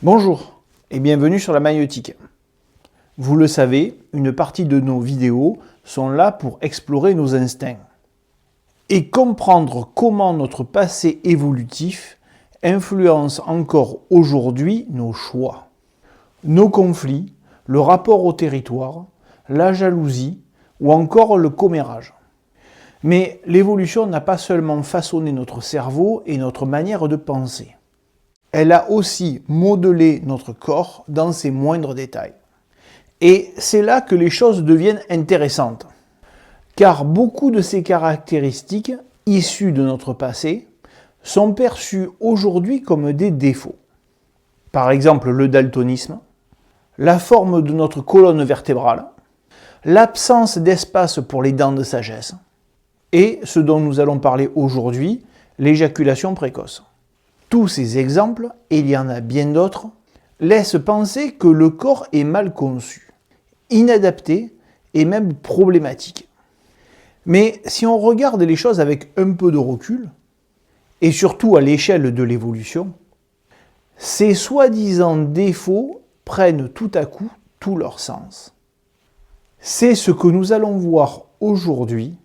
Bonjour et bienvenue sur la maïeutique. Vous le savez, une partie de nos vidéos sont là pour explorer nos instincts et comprendre comment notre passé évolutif influence encore aujourd'hui nos choix, nos conflits, le rapport au territoire, la jalousie ou encore le commérage. Mais l'évolution n'a pas seulement façonné notre cerveau et notre manière de penser. Elle a aussi modelé notre corps dans ses moindres détails. Et c'est là que les choses deviennent intéressantes. Car beaucoup de ces caractéristiques, issues de notre passé, sont perçues aujourd'hui comme des défauts. Par exemple, le daltonisme, la forme de notre colonne vertébrale, l'absence d'espace pour les dents de sagesse, et ce dont nous allons parler aujourd'hui, l'éjaculation précoce. Tous ces exemples, et il y en a bien d'autres, laissent penser que le corps est mal conçu, inadapté et même problématique. Mais si on regarde les choses avec un peu de recul, et surtout à l'échelle de l'évolution, ces soi-disant défauts prennent tout à coup tout leur sens. C'est ce que nous allons voir aujourd'hui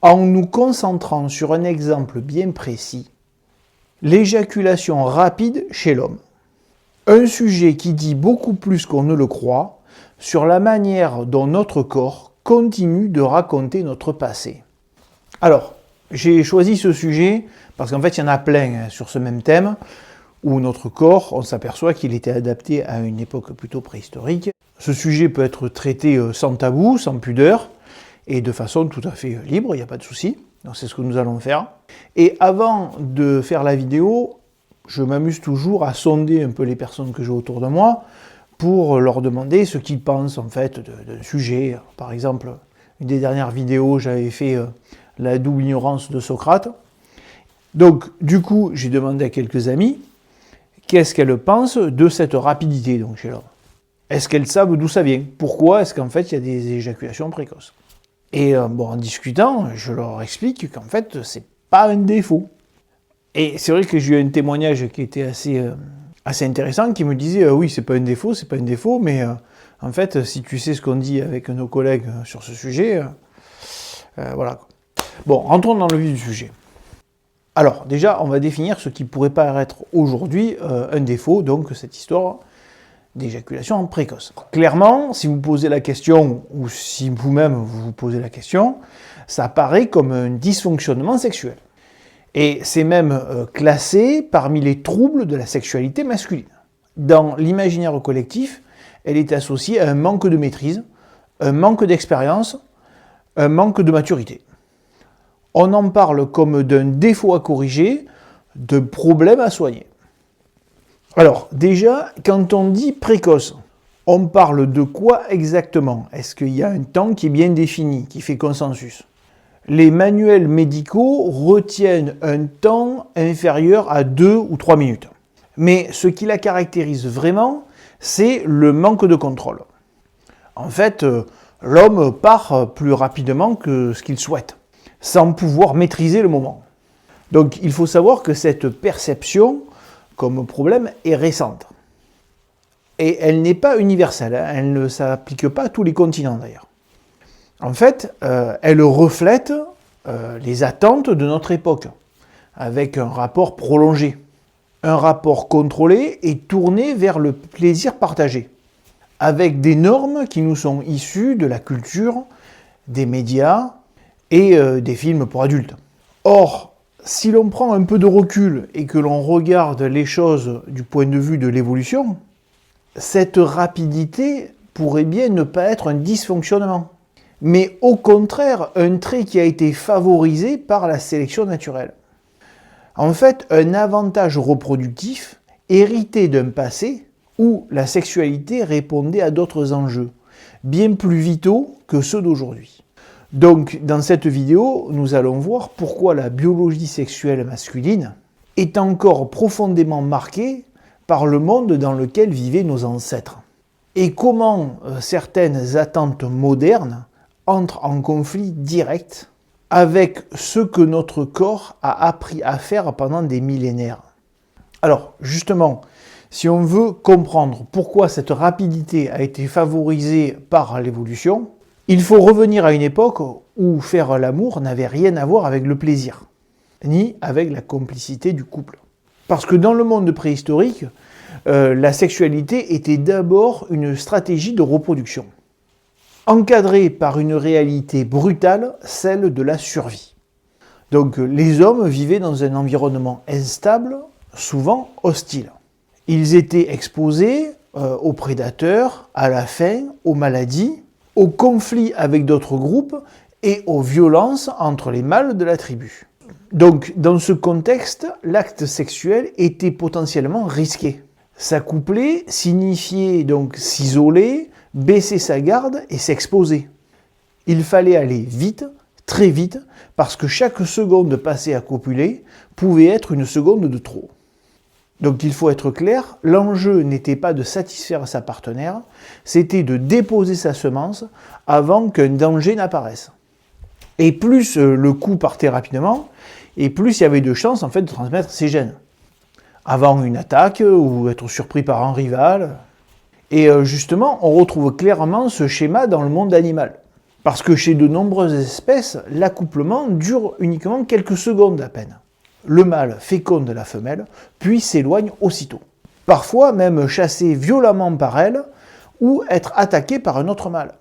en nous concentrant sur un exemple bien précis, l'éjaculation rapide chez l'homme. Un sujet qui dit beaucoup plus qu'on ne le croit sur la manière dont notre corps continue de raconter notre passé. Alors, j'ai choisi ce sujet parce qu'en fait il y en a plein sur ce même thème, où notre corps, on s'aperçoit qu'il était adapté à une époque plutôt préhistorique. Ce sujet peut être traité sans tabou, sans pudeur, et de façon tout à fait libre, il n'y a pas de souci. Donc c'est ce que nous allons faire. Et avant de faire la vidéo, je m'amuse toujours à sonder un peu les personnes que j'ai autour de moi pour leur demander ce qu'ils pensent en fait d'un sujet. Par exemple, une des dernières vidéos, j'avais fait la double ignorance de Socrate. Donc du coup, j'ai demandé à quelques amis qu'est-ce qu'elles pensent de cette rapidité donc, chez l'homme. Est-ce qu'elles savent d'où ça vient? Pourquoi est-ce qu'en fait il y a des éjaculations précoces? Et en discutant, je leur explique qu'en fait, c'est pas un défaut. Et c'est vrai que j'ai eu un témoignage qui était assez intéressant, qui me disait oui, c'est pas un défaut, mais en fait, si tu sais ce qu'on dit avec nos collègues sur ce sujet, voilà. Bon, rentrons dans le vif du sujet. Alors, déjà, on va définir ce qui pourrait paraître aujourd'hui un défaut, donc cette histoire d'éjaculation précoce. Clairement, si vous posez la question, ou si vous-même vous posez la question, ça paraît comme un dysfonctionnement sexuel. Et c'est même classé parmi les troubles de la sexualité masculine. Dans l'imaginaire collectif, elle est associée à un manque de maîtrise, un manque d'expérience, un manque de maturité. On en parle comme d'un défaut à corriger, d'un problème à soigner. Alors, déjà, quand on dit précoce, on parle de quoi exactement? Est-ce qu'il y a un temps qui est bien défini, qui fait consensus? Les manuels médicaux retiennent un temps inférieur à 2 ou 3 minutes. Mais ce qui la caractérise vraiment, c'est le manque de contrôle. En fait, l'homme part plus rapidement que ce qu'il souhaite, sans pouvoir maîtriser le moment. Donc, il faut savoir que cette perception comme problème est récente. Et elle n'est pas universelle, elle ne s'applique pas à tous les continents d'ailleurs. En fait, elle reflète les attentes de notre époque, avec un rapport prolongé, un rapport contrôlé et tourné vers le plaisir partagé, avec des normes qui nous sont issues de la culture, des médias et des films pour adultes. Or, si l'on prend un peu de recul et que l'on regarde les choses du point de vue de l'évolution, cette rapidité pourrait bien ne pas être un dysfonctionnement, mais au contraire un trait qui a été favorisé par la sélection naturelle. En fait, un avantage reproductif hérité d'un passé où la sexualité répondait à d'autres enjeux, bien plus vitaux que ceux d'aujourd'hui. Donc, dans cette vidéo, nous allons voir pourquoi la biologie sexuelle masculine est encore profondément marquée par le monde dans lequel vivaient nos ancêtres. Et comment certaines attentes modernes entrent en conflit direct avec ce que notre corps a appris à faire pendant des millénaires. Alors, justement, Si on veut comprendre pourquoi cette rapidité a été favorisée par l'évolution, il faut revenir à une époque où faire l'amour n'avait rien à voir avec le plaisir, ni avec la complicité du couple. Parce que dans le monde préhistorique, la sexualité était d'abord une stratégie de reproduction, encadrée par une réalité brutale, celle de la survie. Donc les hommes vivaient dans un environnement instable, souvent hostile. Ils étaient exposés aux prédateurs, à la faim, aux maladies, aux conflits avec d'autres groupes et aux violences entre les mâles de la tribu. Donc, dans ce contexte, l'acte sexuel était potentiellement risqué. S'accoupler signifiait donc s'isoler, baisser sa garde et s'exposer. Il fallait aller vite, très vite, parce que chaque seconde passée à copuler pouvait être une seconde de trop. Donc il faut être clair, l'enjeu n'était pas de satisfaire sa partenaire, c'était de déposer sa semence avant qu'un danger n'apparaisse. Et plus le coup partait rapidement, et plus il y avait de chances en fait de transmettre ses gènes. Avant une attaque ou être surpris par un rival. Et justement, on retrouve clairement ce schéma dans le monde animal. Parce que chez de nombreuses espèces, l'accouplement dure uniquement quelques secondes à peine. Le mâle féconde la femelle, puis s'éloigne aussitôt. Parfois même chassé violemment par elle, ou être attaqué par un autre mâle.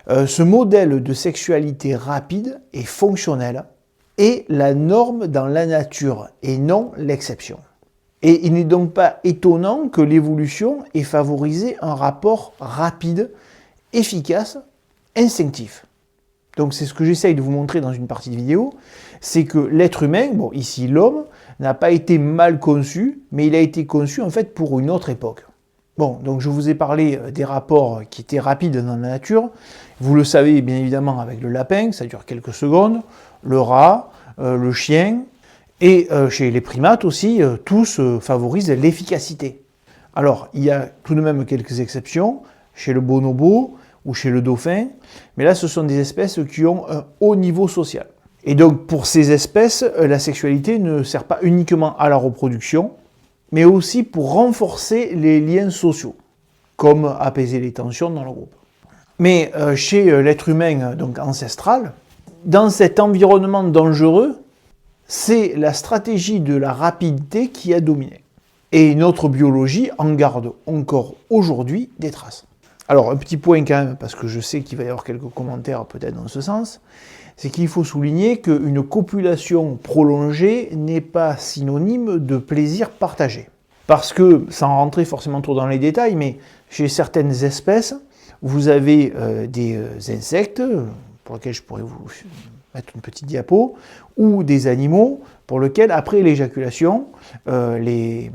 Ce modèle de sexualité rapide et fonctionnel est la norme dans la nature et non l'exception. Et il n'est donc pas étonnant que l'évolution ait favorisé un rapport rapide, efficace, instinctif. Donc c'est ce que j'essaye de vous montrer dans une partie de vidéo, c'est que l'être humain, bon ici l'homme, n'a pas été mal conçu, mais il a été conçu en fait pour une autre époque. Bon, donc je vous ai parlé des rapports qui étaient rapides dans la nature, vous le savez bien évidemment avec le lapin, ça dure quelques secondes, le rat, le chien, et chez les primates aussi, tous favorisent l'efficacité. Alors il y a tout de même quelques exceptions, chez le bonobo, ou chez le dauphin, mais là ce sont des espèces qui ont un haut niveau social. Et donc pour ces espèces, la sexualité ne sert pas uniquement à la reproduction, mais aussi pour renforcer les liens sociaux, comme apaiser les tensions dans le groupe. Mais chez l'être humain donc ancestral, dans cet environnement dangereux, c'est la stratégie de la rapidité qui a dominé. Et notre biologie en garde encore aujourd'hui des traces. Alors, un petit point quand même, parce que je sais qu'il va y avoir quelques commentaires peut-être dans ce sens, c'est qu'il faut souligner qu'une copulation prolongée n'est pas synonyme de plaisir partagé. Parce que, sans rentrer forcément trop dans les détails, mais chez certaines espèces, vous avez des insectes, pour lesquels je pourrais vous mettre une petite diapo, ou des animaux pour lesquels, après l'éjaculation, les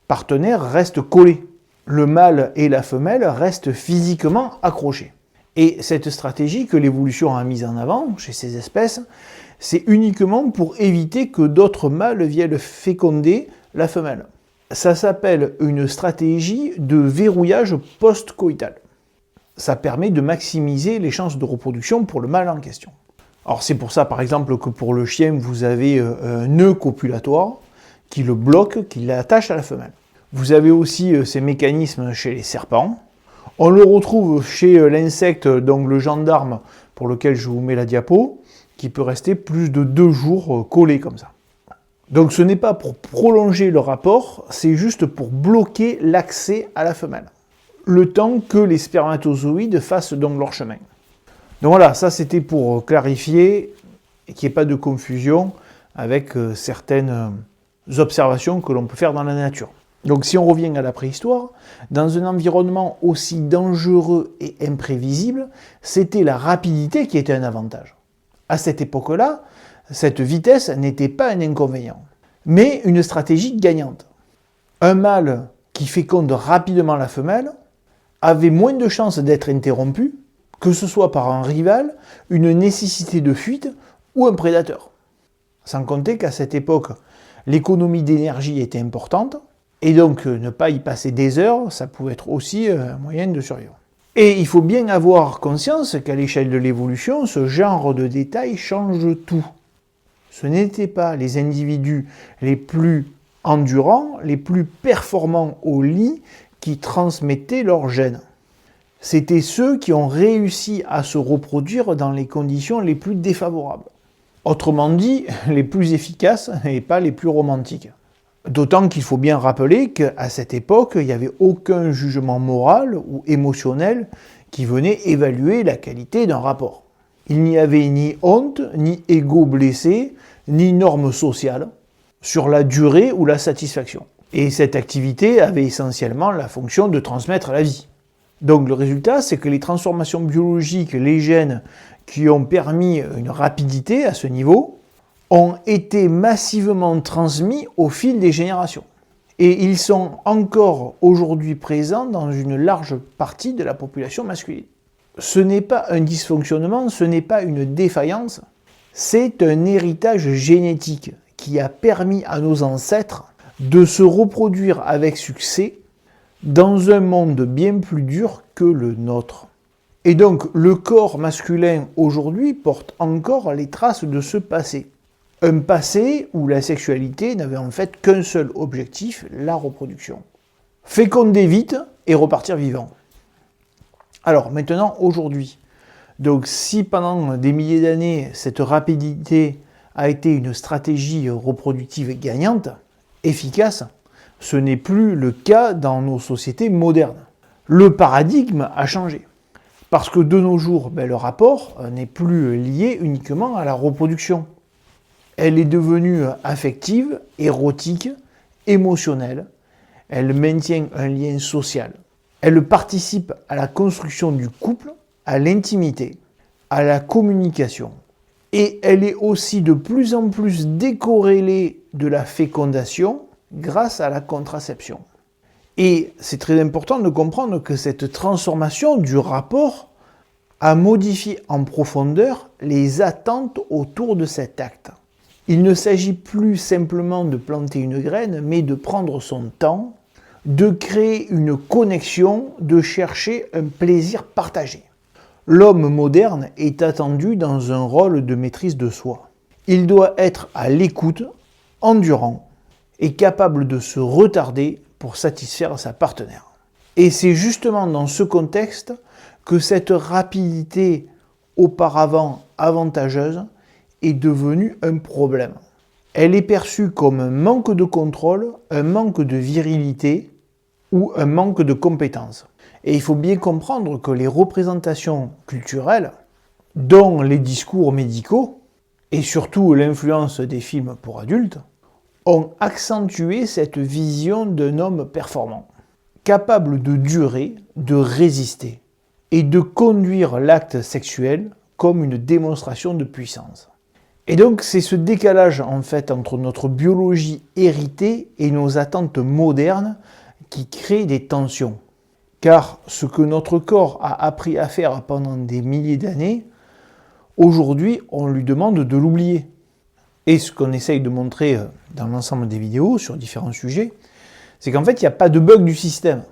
partenaires restent collés. Le mâle et la femelle restent physiquement accrochés. Et cette stratégie que l'évolution a mise en avant chez ces espèces, c'est uniquement pour éviter que d'autres mâles viennent féconder la femelle. Ça s'appelle une stratégie de verrouillage post-coïtal. Ça permet de maximiser les chances de reproduction pour le mâle en question. Alors c'est pour ça par exemple que pour le chien, vous avez un nœud copulatoire qui le bloque, qui l'attache à la femelle. Vous avez aussi ces mécanismes chez les serpents. On le retrouve chez l'insecte, donc le gendarme, pour lequel je vous mets la diapo, qui peut rester plus de 2 jours collé comme ça. Donc ce n'est pas pour prolonger le rapport, c'est juste pour bloquer l'accès à la femelle. Le temps que les spermatozoïdes fassent donc leur chemin. Donc voilà, ça c'était pour clarifier et qu'il n'y ait pas de confusion avec certaines observations que l'on peut faire dans la nature. Donc si on revient à la préhistoire, dans un environnement aussi dangereux et imprévisible, c'était la rapidité qui était un avantage. À cette époque-là, cette vitesse n'était pas un inconvénient, mais une stratégie gagnante. Un mâle qui féconde rapidement la femelle avait moins de chances d'être interrompu, que ce soit par un rival, une nécessité de fuite ou un prédateur. Sans compter qu'à cette époque, l'économie d'énergie était importante, et donc ne pas y passer des heures, ça pouvait être aussi un moyen de survivre. Et il faut bien avoir conscience qu'à l'échelle de l'évolution, ce genre de détails change tout. Ce n'étaient pas les individus les plus endurants, les plus performants au lit qui transmettaient leurs gènes. C'étaient ceux qui ont réussi à se reproduire dans les conditions les plus défavorables. Autrement dit, les plus efficaces et pas les plus romantiques. D'autant qu'il faut bien rappeler qu'à cette époque, il n'y avait aucun jugement moral ou émotionnel qui venait évaluer la qualité d'un rapport. Il n'y avait ni honte, ni ego blessé, ni normes sociales sur la durée ou la satisfaction. Et cette activité avait essentiellement la fonction de transmettre la vie. Donc le résultat, c'est que les transformations biologiques, les gènes qui ont permis une rapidité à ce niveau, ont été massivement transmis au fil des générations. Et ils sont encore aujourd'hui présents dans une large partie de la population masculine. Ce n'est pas un dysfonctionnement, ce n'est pas une défaillance, c'est un héritage génétique qui a permis à nos ancêtres de se reproduire avec succès dans un monde bien plus dur que le nôtre. Et donc le corps masculin aujourd'hui porte encore les traces de ce passé. Un passé où la sexualité n'avait en fait qu'un seul objectif, la reproduction. Féconder vite et repartir vivant. Alors maintenant, aujourd'hui, donc si pendant des milliers d'années, cette rapidité a été une stratégie reproductive gagnante, efficace, ce n'est plus le cas dans nos sociétés modernes. Le paradigme a changé. Parce que de nos jours, le rapport n'est plus lié uniquement à la reproduction. Elle est devenue affective, érotique, émotionnelle. Elle maintient un lien social. Elle participe à la construction du couple, à l'intimité, à la communication. Et elle est aussi de plus en plus décorrélée de la fécondation grâce à la contraception. Et c'est très important de comprendre que cette transformation du rapport a modifié en profondeur les attentes autour de cet acte. Il ne s'agit plus simplement de planter une graine, mais de prendre son temps, de créer une connexion, de chercher un plaisir partagé. L'homme moderne est attendu dans un rôle de maîtrise de soi. Il doit être à l'écoute, endurant et capable de se retarder pour satisfaire sa partenaire. Et c'est justement dans ce contexte que cette rapidité auparavant avantageuse est devenue un problème. Elle est perçue comme un manque de contrôle, un manque de virilité ou un manque de compétence. Et il faut bien comprendre que les représentations culturelles, dont les discours médicaux, et surtout l'influence des films pour adultes, ont accentué cette vision d'un homme performant, capable de durer, de résister, et de conduire l'acte sexuel comme une démonstration de puissance. Et donc c'est ce décalage en fait entre notre biologie héritée et nos attentes modernes qui crée des tensions. Car ce que notre corps a appris à faire pendant des milliers d'années, aujourd'hui on lui demande de l'oublier. Et ce qu'on essaye de montrer dans l'ensemble des vidéos sur différents sujets, c'est qu'en fait il n'y a pas de bug du système.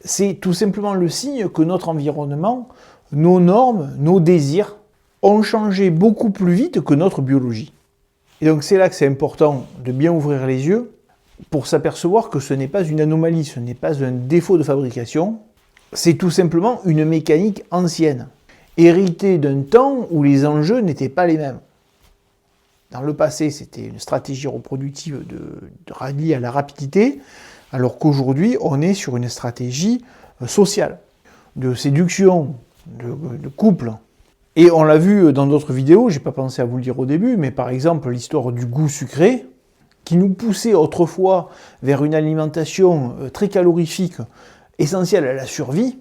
C'est tout simplement le signe que notre environnement, nos normes, nos désirs ont changé beaucoup plus vite que notre biologie. Et donc c'est là que c'est important de bien ouvrir les yeux pour s'apercevoir que ce n'est pas une anomalie, ce n'est pas un défaut de fabrication, c'est tout simplement une mécanique ancienne, héritée d'un temps où les enjeux n'étaient pas les mêmes. Dans le passé, c'était une stratégie reproductive liée à la rapidité, alors qu'aujourd'hui, on est sur une stratégie sociale, de séduction, de couple. Et on l'a vu dans d'autres vidéos, j'ai pas pensé à vous le dire au début, mais par exemple l'histoire du goût sucré, qui nous poussait autrefois vers une alimentation très calorifique, essentielle à la survie,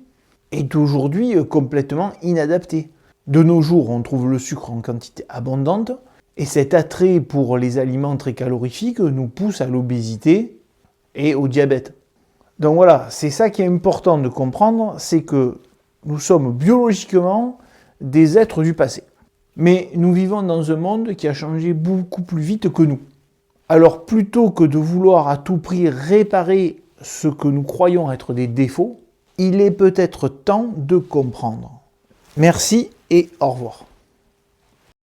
est aujourd'hui complètement inadaptée. De nos jours, on trouve le sucre en quantité abondante, et cet attrait pour les aliments très calorifiques nous pousse à l'obésité et au diabète. Donc voilà, c'est ça qui est important de comprendre, c'est que nous sommes biologiquement des êtres du passé. Mais nous vivons dans un monde qui a changé beaucoup plus vite que nous. Alors plutôt que de vouloir à tout prix réparer ce que nous croyons être des défauts, il est peut-être temps de comprendre. Merci et au revoir.